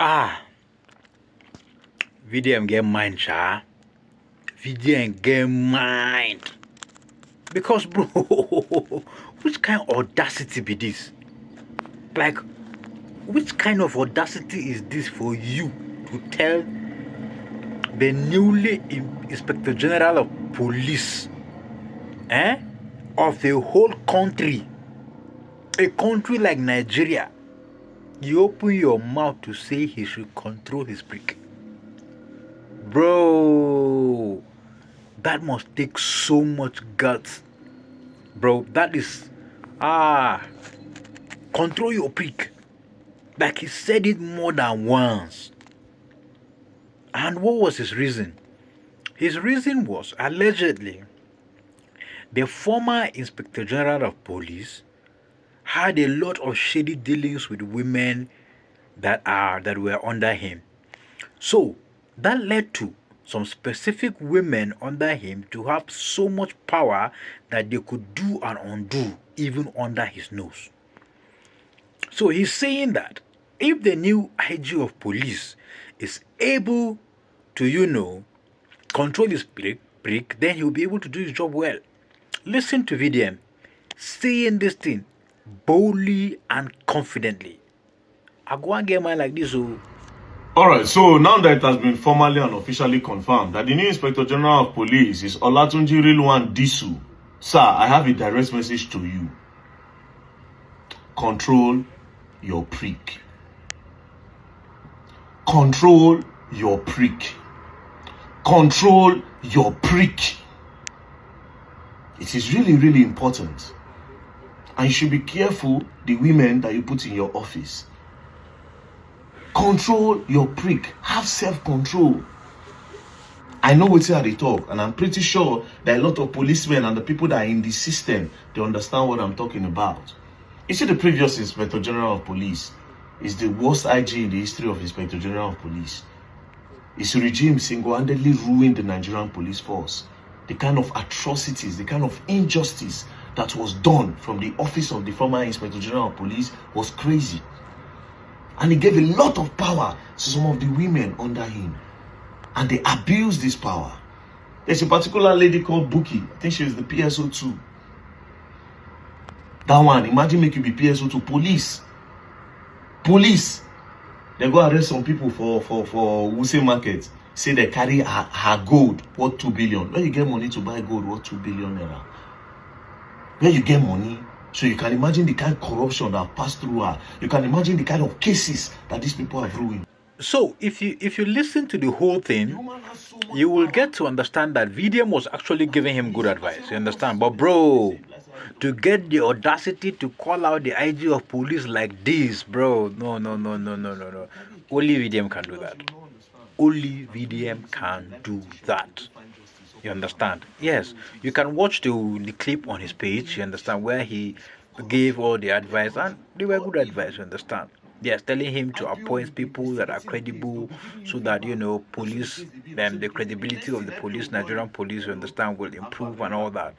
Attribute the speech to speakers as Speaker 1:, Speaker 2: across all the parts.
Speaker 1: Ah, VDM get mind, sha. VDM get mind. Because, bro, which kind of audacity be this? Like, which kind of audacity is this for you to tell the newly Inspector General of Police, of the whole country, a country like Nigeria, you open your mouth to say he should control his Preeq? Bro, that must take so much guts. Bro, that is, control your Preeq. Like, he said it more than once. And what was his reason? His reason was, allegedly, the former Inspector General of Police had a lot of shady dealings with women that were under him. So that led to some specific women under him to have so much power that they could do and undo even under his nose. So he's saying that if the new IG of police is able to, control his Preeq, then he'll be able to do his job well. Listen to VDM saying this thing boldly and confidently. I go and get mine like this.
Speaker 2: Alright, so now that it has been formally and officially confirmed that the new Inspector General of Police is Olatunji Rilwan Disu, sir, I have a direct message to you. Control your Preeq. Control your Preeq. Control your Preeq. It is really, really important. And you should be careful the women that you put in your office. Control your Preeq. Have self-control. I know what's how they talk, and I'm pretty sure that a lot of policemen and the people that are in the system, they understand what I'm talking about. You see, the previous Inspector General of Police is the worst IG in the history of Inspector General of Police. His regime single-handedly ruined the Nigerian police force. The kind of atrocities, the kind of injustice that was done from the office of the former Inspector General of Police was crazy. And he gave a lot of power to some of the women under him. And they abused this power. There's a particular lady called Buki. I think she was the PSO2. That one, imagine make you be PSO2. Police. They go arrest some people for Wuse Market. Say they carry her gold worth 2 billion. Where you get money to buy gold worth 2 billion naira? Where you get money? So you can imagine the kind of corruption that passed through her. You can imagine the kind of cases that these people have ruined.
Speaker 1: So if you listen to the whole thing, you will get to understand that VDM was actually giving him good advice. You understand? But bro, to get the audacity to call out the IG of police like this, bro, no. Only VDM can do that. Only VDM can do that. You understand? Yes, you can watch the clip on his page. You understand, where he gave all the advice, and they were good advice. You understand? Yes, telling him to appoint people that are credible, so that police, the credibility of the police, Nigerian police, you understand, will improve and all that.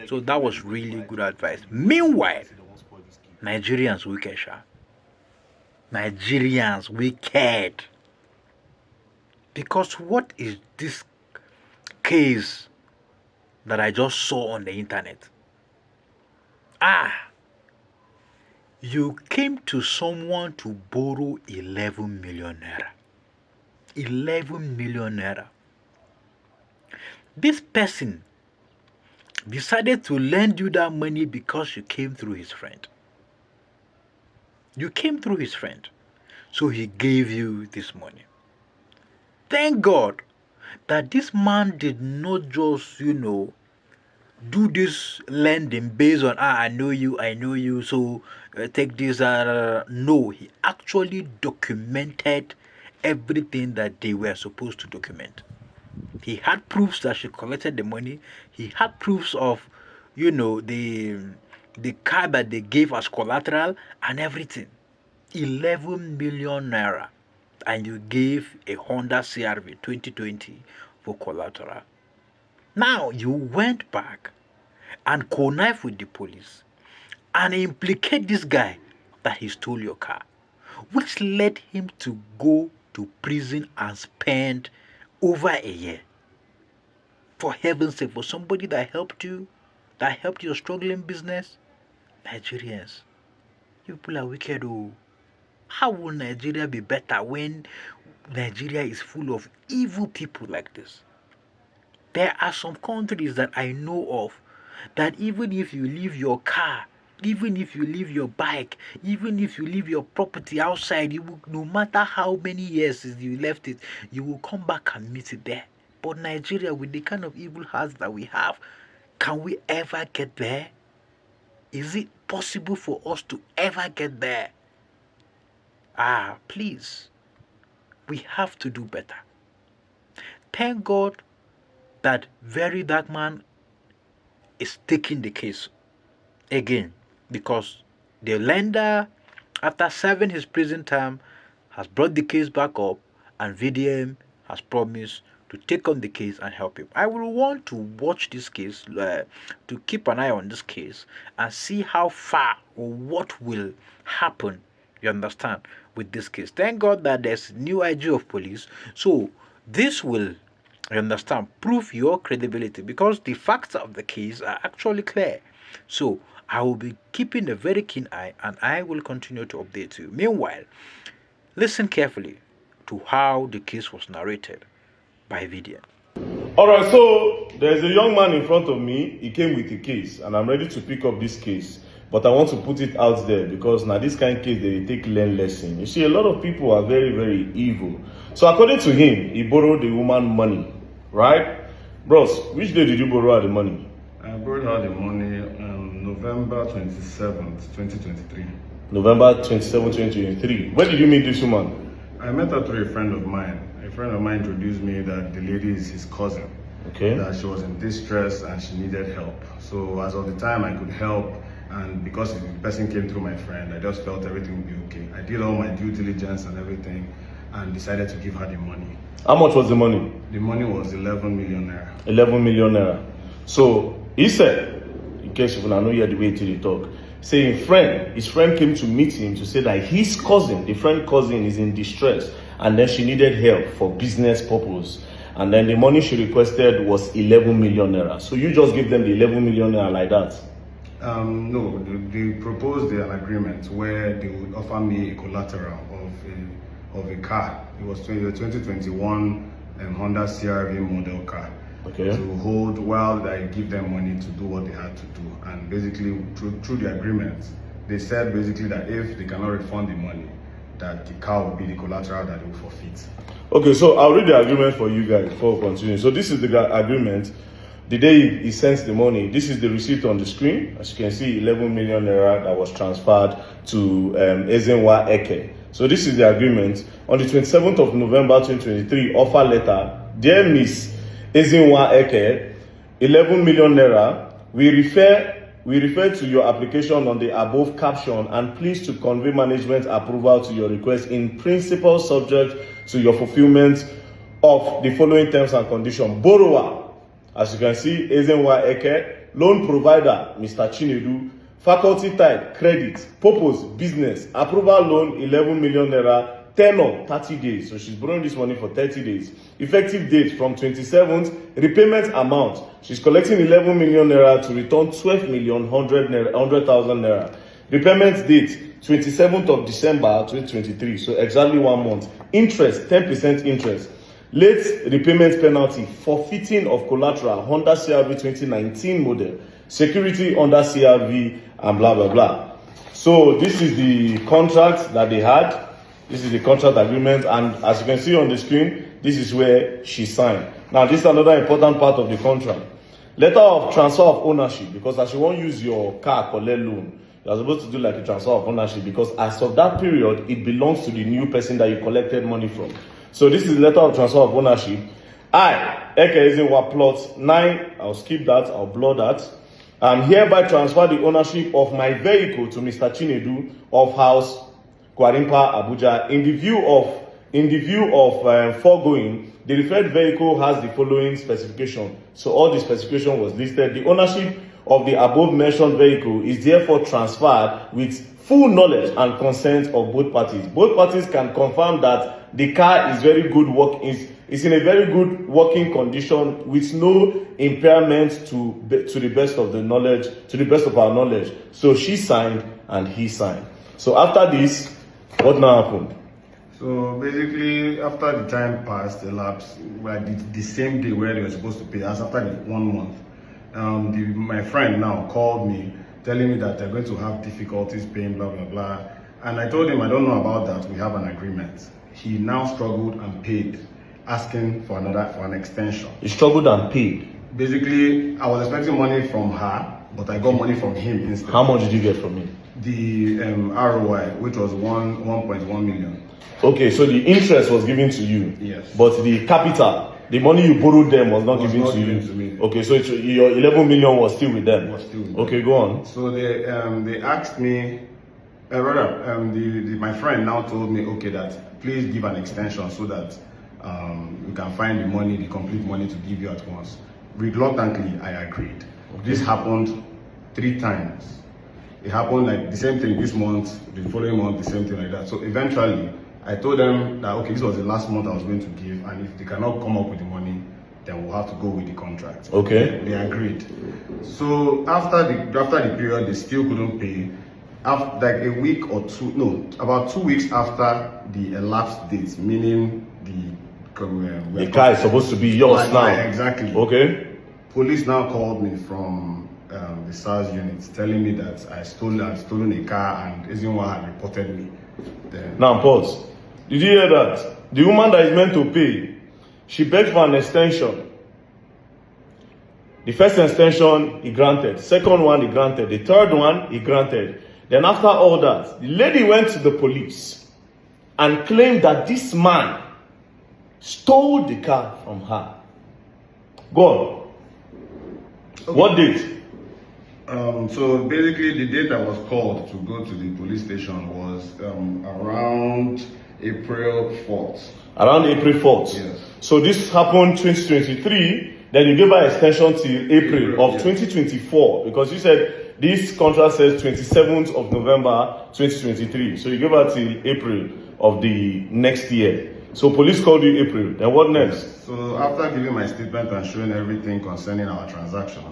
Speaker 1: So that was really good advice. Meanwhile, Nigerians wicked, sha. Nigerians wicked. Because what is this case that I just saw on the internet? You came to someone to borrow 11 million naira. 11 million naira. This person decided to lend you that money because you came through his friend. You came through his friend. So he gave you this money. Thank God that this man did not just, do this lending based on, I know you, so take this. No, he actually documented everything that they were supposed to document. He had proofs that she collected the money. He had proofs of, the car that they gave as collateral and everything. 11 million naira. And you gave a Honda CRV 2020 for collateral. Now you went back and connive with the police and implicate this guy that he stole your car. which led him to go to prison and spend over a year. For heaven's sake, for somebody that helped your struggling business. Nigerians, you people are wicked. Oh, how will Nigeria be better when Nigeria is full of evil people like this? There are some countries that I know of that even if you leave your car, even if you leave your bike, even if you leave your property outside, you will, no matter how many years you left it, you will come back and meet it there. But Nigeria, with the kind of evil hearts that we have, can we ever get there? Is it possible for us to ever get there? Please, we have to do better. Thank God that very dark man is taking the case again, because the lender, after serving his prison term, has brought the case back up, and VDM has promised to take on the case and help him. I will want to watch this case, to keep an eye on this case and see how far or what will happen, you understand, with this case. Thank God that there's new IG of police, so this will, you understand, prove your credibility, because the facts of the case are actually clear. So I will be keeping a very keen eye, and I will continue to update you. Meanwhile, listen carefully to how the case was narrated by VDM.
Speaker 2: Alright, so there's a young man in front of me. He came with a case, and I'm ready to pick up this case. But I want to put it out there because now this kind of case, they take learn lesson. You see, a lot of people are very, very evil. So according to him, he borrowed the woman money, right? Bros, which day did you borrow her the money?
Speaker 3: I borrowed her the money November 27th, 2023.
Speaker 2: November 27th, 2023. Where did you meet this woman?
Speaker 3: I met her through a friend of mine. A friend of mine introduced me that the lady is his cousin.
Speaker 2: Okay.
Speaker 3: That she was in distress and she needed help. So as of the time I could help, and because the person came through my friend, I just felt everything would be okay. I did all my due diligence and everything and decided to give her the money.
Speaker 2: How much was the money?
Speaker 3: The money was 11 million naira.
Speaker 2: 11 million naira. So he said, in case you don't know the way to the talk, saying his friend came to meet him to say that his cousin, the friend cousin, is in distress, and then she needed help for business purpose. And then the money she requested was 11 million naira. So you just give them the 11 million naira like that?
Speaker 3: No, they proposed an agreement where they would offer me a collateral of a car. It was a 2021 Honda CR-V model car.
Speaker 2: Okay.
Speaker 3: To hold while I give them money to do what they had to do. And basically, through the agreement, they said basically that if they cannot refund the money, that the car will be the collateral that they will forfeit.
Speaker 2: Okay, so I'll read the agreement for you guys before we continue. So this is the agreement. The day he sends the money, this is the receipt on the screen. As you can see, 11 million naira that was transferred to Ezenwa Eke. So this is the agreement. On the 27th of November 2023, offer letter. Dear Miss Ezenwa Eke, 11 million naira. We refer to your application on the above caption and please to convey management approval to your request in principle subject to your fulfillment of the following terms and conditions. Borrower, as you can see, Ezenwa Eke. Loan provider, Mr. Chinedu. Faculty type, credit. Purpose, business. Approval loan, 11 million naira. Tenor, 30 days. So she's borrowing this money for 30 days. Effective date from 27th. Repayment amount. She's collecting 11 million naira to return 12 million 100,000 naira. Repayment date, 27th of December 2023. So exactly 1 month. Interest, 10% interest. Late repayment penalty, forfeiting of collateral, Honda CR-V 2019 model, security under CR-V, and blah, blah, blah. So this is the contract that they had. This is the contract agreement, and as you can see on the screen, this is where she signed. Now, this is another important part of the contract. Letter of transfer of ownership, because as you won't use your car collect loan, you're supposed to do like a transfer of ownership, because as of that period, it belongs to the new person that you collected money from. So this is the letter of transfer of ownership. I, Eke Ezenwa plot 9, I'll skip that, I'll blur that. Hereby transfer the ownership of my vehicle to Mr. Chinedu of House Kwarimpa, Abuja. In the view of foregoing, the referred vehicle has the following specification. So all the specification was listed. The ownership of the above mentioned vehicle is therefore transferred with full knowledge and consent of both parties. Both parties can confirm that the car is very good is in a very good working condition with no impairment to the best of our knowledge. So she signed and he signed. So after this, what now happened?
Speaker 3: So basically, after the time passed, elapsed, the same day where they were supposed to pay, as after the 1 month, my friend now called me, telling me that they're going to have difficulties paying, blah, blah, blah. And I told him, I don't know about that, we have an agreement. He now struggled and paid, asking for an extension.
Speaker 2: He struggled and paid?
Speaker 3: Basically, I was expecting money from her, but I got money from him instead.
Speaker 2: How much did you get from him?
Speaker 3: The ROI, which was 1.1 million.
Speaker 2: Okay, so the interest was given to you.
Speaker 3: Yes.
Speaker 2: But the capital, the money you borrowed them was not given to you.
Speaker 3: To me.
Speaker 2: Okay, so your 11 million was still with them. Okay, go on.
Speaker 3: So they asked me, my friend now told me, okay, that please give an extension so that we can find the complete money to give you at once. Reluctantly, I agreed. Okay. This happened 3 times. It happened like the same thing this month, the following month, the same thing like that. So eventually, I told them that, okay, this was the last month I was going to give, and if they cannot come up with the money, then we'll have to go with the contract.
Speaker 2: Okay.
Speaker 3: They agreed. So after the period, they still couldn't pay. After like a week or two, no, about 2 weeks after the elapsed date, meaning the
Speaker 2: car is supposed to be yours now.
Speaker 3: Exactly.
Speaker 2: Okay.
Speaker 3: Police now called me from the SARS unit, telling me that I had stolen a car and Ezinwa had reported me.
Speaker 2: Now pause. Did you hear that? The woman that is meant to pay, she begged for an extension. The first extension, he granted. Second one, he granted. The third one, he granted. Then after all that, the lady went to the police and claimed that this man stole the car from her. Go on. Okay. What date?
Speaker 3: So basically, the date I was called to go to the police station was around April 4th.
Speaker 2: Around April 4th?
Speaker 3: Yes.
Speaker 2: So this happened 2023, then you gave her extension till April of 2024, because you said this contract says 27th of November 2023. So you gave her till April of the next year. So police called you April. Then what next?
Speaker 3: Yes. So after giving my statement and showing everything concerning our transaction,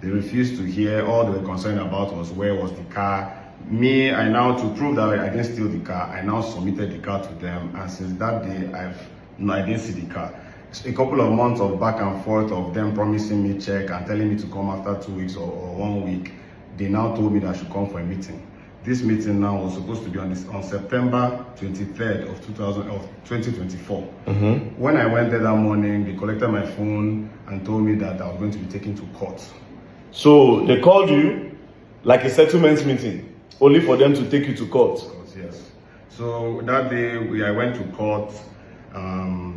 Speaker 3: they refused to hear. All they were concerned about was where was the car. I now, to prove that I didn't steal the car, I now submitted the car to them, and since that day I didn't see the car. A couple of months of back and forth of them promising me check and telling me to come after 2 weeks or 1 week, they now told me that I should come for a meeting. This meeting now was supposed to be on September 23rd of 2024. Mm-hmm. When I went there that morning, they collected my phone and told me that I was going to be taken to court. So
Speaker 2: they called you like a settlement meeting, only for them to take you to court?
Speaker 3: Yes. So that day I went to court.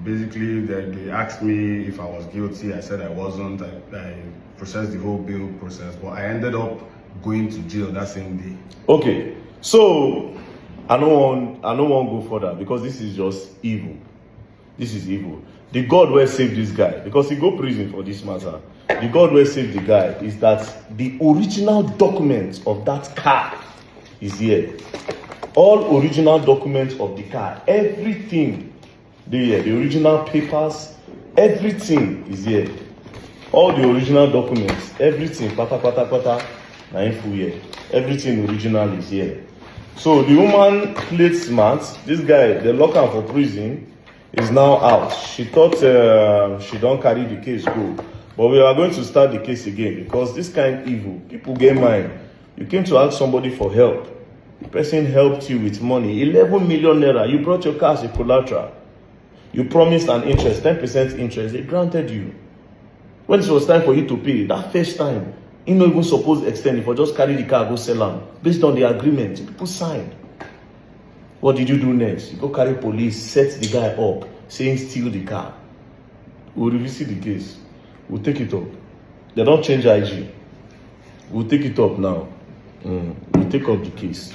Speaker 3: Basically, they asked me if I was guilty. I said I wasn't. I processed the whole bail process, but I ended up going to jail that same day. Okay,
Speaker 2: so I don't want to go further because this is just evil. This is evil. The God will save this guy because he go prison for this matter. The God will save the guy is that the original document of that car is here. All original documents of the car, everything, the original papers, everything is here. All the original documents, everything, pata, na info here. Everything original is here. So the woman played smart. This guy, they lock her for prison, is now out. She thought she don't carry the case go. But we are going to start the case again because this kind of evil, people get mind. You came to ask somebody for help. The person helped you with money, 11 million naira. You brought your car as a collateral. You promised an interest, 10% interest. They granted you. When it was time for you to pay, that first time, you not even supposed to extend it, for just carry the car, go sell them. Based on the agreement, people signed. What did you do next? You go carry police, set the guy up, saying steal the car. We'll revisit the case. We'll take it up. They don't change IG. We'll take it up now. We'll take up the case.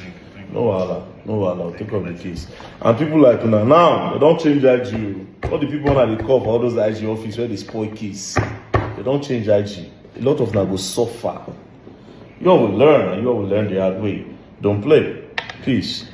Speaker 2: No wahala. We'll take up the case. And people like now, they don't change IG. All the people that they call for all those IG office where they spoil case. They don't change IG. A lot of them go suffer. You all will learn, and you all will learn the hard way. Don't play. Peace.